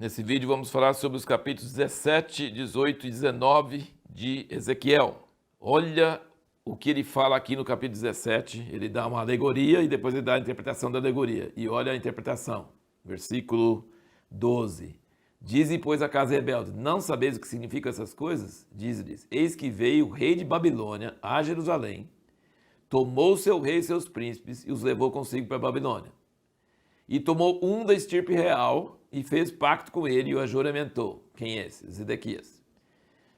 Nesse vídeo vamos falar sobre os capítulos 17, 18 e 19 de Ezequiel. Olha o que ele fala aqui no capítulo 17, ele dá uma alegoria e depois ele dá a interpretação da alegoria. E olha a interpretação, versículo 12. Dize, pois, a casa rebelde, não sabeis o que significam essas coisas? Diz-lhes, eis que veio o rei de Babilônia a Jerusalém, tomou seu rei e seus príncipes e os levou consigo para a Babilônia. E tomou um da estirpe real e fez pacto com ele e o ajuramentou. Quem é esse? Zedequias.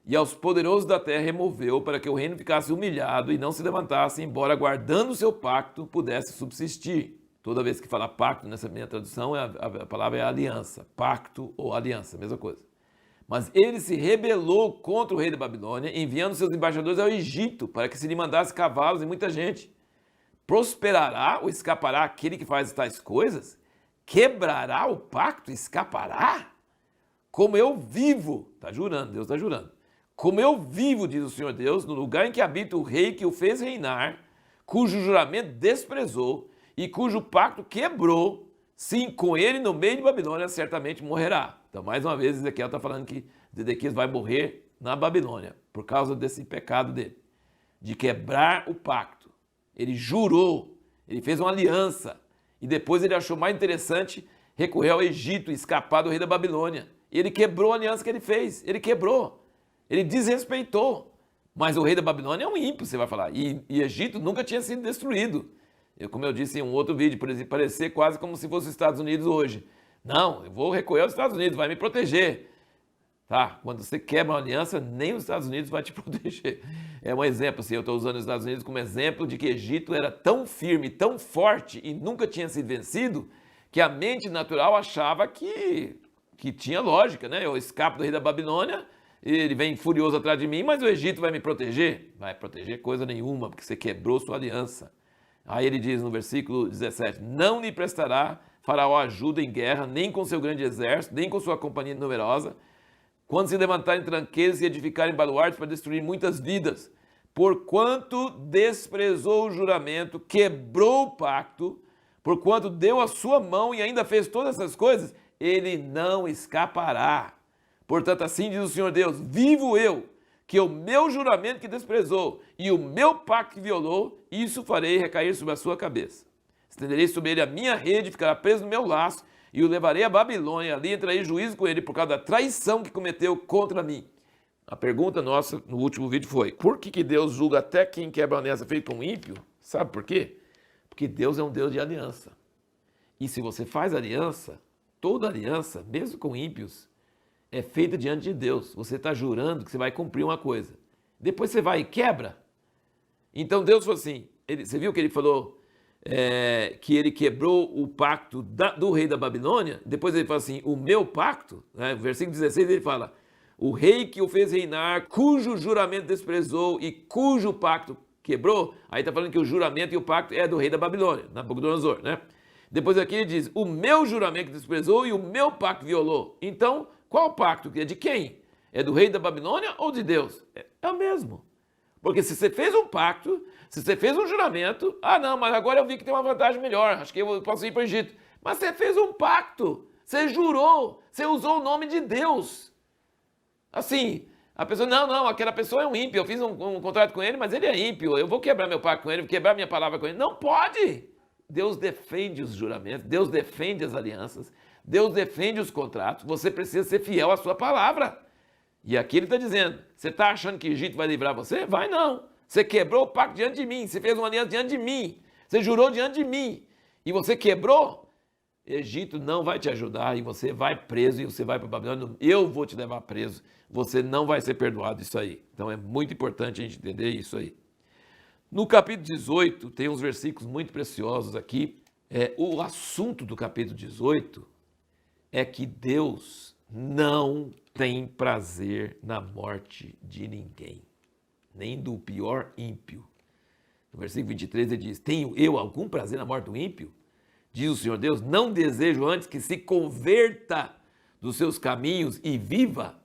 E aos poderosos da terra removeu para que o reino ficasse humilhado e não se levantasse, embora guardando o seu pacto pudesse subsistir. Toda vez que fala pacto, nessa minha tradução, a palavra é aliança. Pacto ou aliança, mesma coisa. Mas ele se rebelou contra o rei da Babilônia, enviando seus embaixadores ao Egito para que se lhe mandasse cavalos e muita gente. Prosperará ou escapará aquele que faz tais coisas? Quebrará o pacto e escapará? Como eu vivo, está jurando, Deus está jurando. Como eu vivo, diz o Senhor Deus, no lugar em que habita o rei que o fez reinar, cujo juramento desprezou e cujo pacto quebrou, sim, com ele no meio de Babilônia certamente morrerá. Então, mais uma vez, Ezequiel está falando que Zedequias vai morrer na Babilônia, por causa desse pecado dele, de quebrar o pacto. Ele jurou, ele fez uma aliança, e depois ele achou mais interessante recorrer ao Egito e escapar do rei da Babilônia. E ele quebrou a aliança que ele fez, ele quebrou, ele desrespeitou. Mas o rei da Babilônia é um ímpio, você vai falar, e Egito nunca tinha sido destruído. Como eu disse em um outro vídeo, por exemplo, parecer quase como se fosse os Estados Unidos hoje. Não, eu vou recorrer aos Estados Unidos, vai me proteger. Tá? Quando você quebra uma aliança, nem os Estados Unidos vai te proteger. É um exemplo, assim, eu estou usando os Estados Unidos como exemplo de que Egito era tão firme, tão forte e nunca tinha sido vencido, que a mente natural achava que tinha lógica, né? Eu escapo do rei da Babilônia, ele vem furioso atrás de mim, mas o Egito vai me proteger? Vai proteger coisa nenhuma, porque você quebrou sua aliança. Aí ele diz no versículo 17, não lhe prestará Faraó ajuda em guerra, nem com seu grande exército, nem com sua companhia numerosa, quando se levantarem tranqueiros e edificarem baluartes para destruir muitas vidas, porquanto desprezou o juramento, quebrou o pacto, porquanto deu a sua mão e ainda fez todas essas coisas, ele não escapará. Portanto, assim diz o Senhor Deus, vivo eu, que o meu juramento que desprezou e o meu pacto que violou, isso farei recair sobre a sua cabeça. Estenderei sobre ele a minha rede, ficará preso no meu laço, e o levarei à Babilônia, ali entrarei juízo com ele por causa da traição que cometeu contra mim. A pergunta nossa no último vídeo foi, por que Deus julga até quem quebra a aliança feita com um ímpio? Sabe por quê? Porque Deus é um Deus de aliança. E se você faz aliança, toda aliança, mesmo com ímpios, é feita diante de Deus. Você está jurando que você vai cumprir uma coisa. Depois você vai e quebra. Então Deus falou assim, você viu que ele falou que ele quebrou o pacto do rei da Babilônia? Depois ele fala assim, o meu pacto, né? Versículo 16 ele fala, o rei que o fez reinar, cujo juramento desprezou e cujo pacto quebrou. Aí está falando que o juramento e o pacto é do rei da Babilônia, Nabucodonosor, né? Depois aqui ele diz, o meu juramento que desprezou e o meu pacto violou. Então, qual o pacto? É de quem? É do rei da Babilônia ou de Deus? É o mesmo. Porque se você fez um pacto, se você fez um juramento, não, mas agora eu vi que tem uma vantagem melhor, acho que eu posso ir para o Egito. Mas você fez um pacto, você jurou, você usou o nome de Deus. Assim, a pessoa, não, aquela pessoa é um ímpio, eu fiz um contrato com ele, mas ele é ímpio, eu vou quebrar meu pacto com ele, vou quebrar minha palavra com ele. Não pode! Deus defende os juramentos, Deus defende as alianças, Deus defende os contratos, você precisa ser fiel à sua palavra. E aqui ele está dizendo, você está achando que o Egito vai livrar você? Vai não. Você quebrou o pacto diante de mim, você fez uma aliança diante de mim, você jurou diante de mim, e você quebrou, Egito não vai te ajudar, e você vai preso, e você vai para a Babilônia, eu vou te levar preso, você não vai ser perdoado isso aí. Então é muito importante a gente entender isso aí. No capítulo 18, tem uns versículos muito preciosos aqui. O assunto do capítulo 18 é que Deus não tem prazer na morte de ninguém, nem do pior ímpio. No versículo 23 ele diz, tenho eu algum prazer na morte do ímpio? Diz o Senhor Deus, não desejo antes que se converta dos seus caminhos e viva.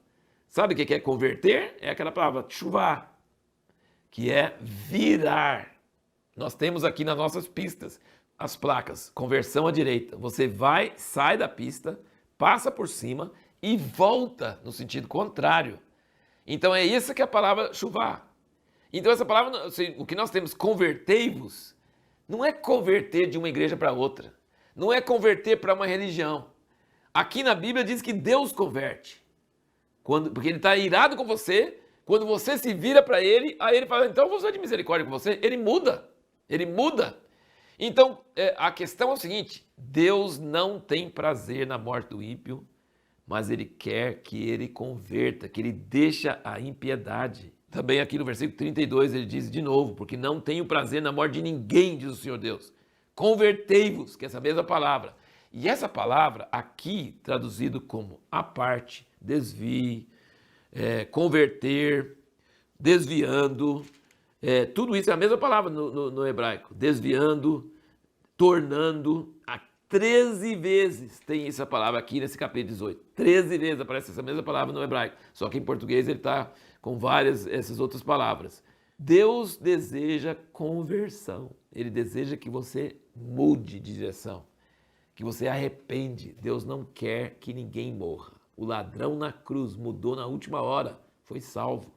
Sabe o que é converter? É aquela palavra, tchuvá, que é virar. Nós temos aqui nas nossas pistas as placas, conversão à direita. Você vai, sai da pista, passa por cima e volta no sentido contrário. Então é isso que é a palavra chuvá. Então essa palavra, assim, o que nós temos, convertei-vos, não é converter de uma igreja para outra. Não é converter para uma religião. Aqui na Bíblia diz que Deus converte. Porque ele está irado com você, quando você se vira para ele, aí ele fala, então eu vou usar de misericórdia com você. Ele muda. Ele muda. Então, a questão é o seguinte, Deus não tem prazer na morte do ímpio, mas ele quer que ele converta, que ele deixa a impiedade. Também aqui no versículo 32 ele diz de novo, porque não tenho prazer na morte de ninguém, diz o Senhor Deus. Convertei-vos, que é essa mesma palavra. E essa palavra aqui, traduzido como a parte, desvie, converter, desviando, tudo isso é a mesma palavra no hebraico. Desviando, tornando, 13 vezes tem essa palavra aqui nesse capítulo 18. 13 vezes aparece essa mesma palavra no hebraico. Só que em português ele está com várias essas outras palavras. Deus deseja conversão. Ele deseja que você mude de direção, que você arrepende. Deus não quer que ninguém morra. O ladrão na cruz mudou na última hora, foi salvo.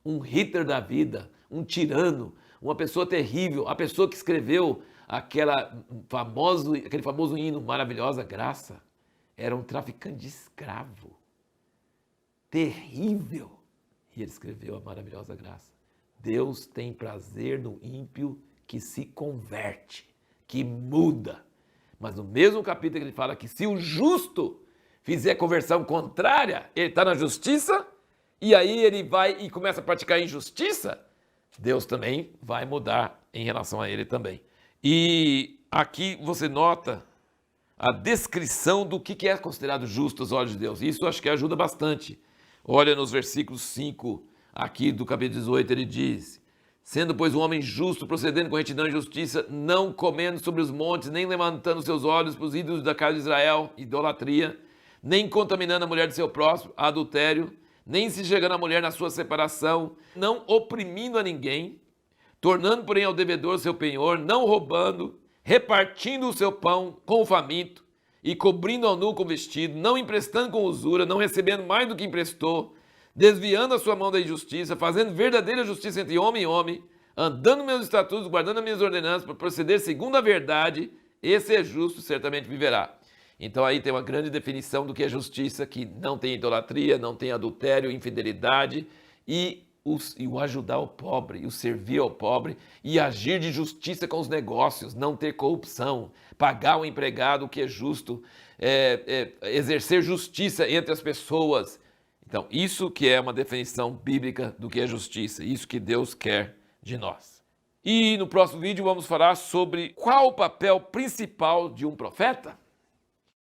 Um Hitler da vida, um tirano, uma pessoa terrível, a pessoa que escreveu aquele famoso hino, Maravilhosa Graça, era um traficante de escravo. Terrível. E ele escreveu a Maravilhosa Graça. Deus tem prazer no ímpio que se converte, que muda. Mas no mesmo capítulo ele fala que se o justo fizer conversão contrária, ele está na justiça, e aí ele vai e começa a praticar injustiça, Deus também vai mudar em relação a ele também. E aqui você nota a descrição do que é considerado justo aos olhos de Deus. Isso acho que ajuda bastante. Olha nos versículos 5 aqui do capítulo 18, ele diz: sendo, pois, um homem justo, procedendo com retidão e justiça, não comendo sobre os montes, nem levantando seus olhos para os ídolos da casa de Israel, idolatria, nem contaminando a mulher de seu próximo, adultério, nem se chegando à mulher na sua separação, não oprimindo a ninguém, tornando, porém, ao devedor seu penhor, não roubando, repartindo o seu pão com o faminto, e cobrindo ao nu com vestido, não emprestando com usura, não recebendo mais do que emprestou, desviando a sua mão da injustiça, fazendo verdadeira justiça entre homem e homem, andando meus estatutos, guardando as minhas ordenanças, para proceder segundo a verdade, esse é justo, certamente viverá. Então aí tem uma grande definição do que é justiça, que não tem idolatria, não tem adultério, infidelidade, e o ajudar o pobre, o servir ao pobre, e agir de justiça com os negócios, não ter corrupção, pagar o empregado o que é justo, exercer justiça entre as pessoas. Então, isso que é uma definição bíblica do que é justiça, isso que Deus quer de nós. E no próximo vídeo vamos falar sobre qual o papel principal de um profeta.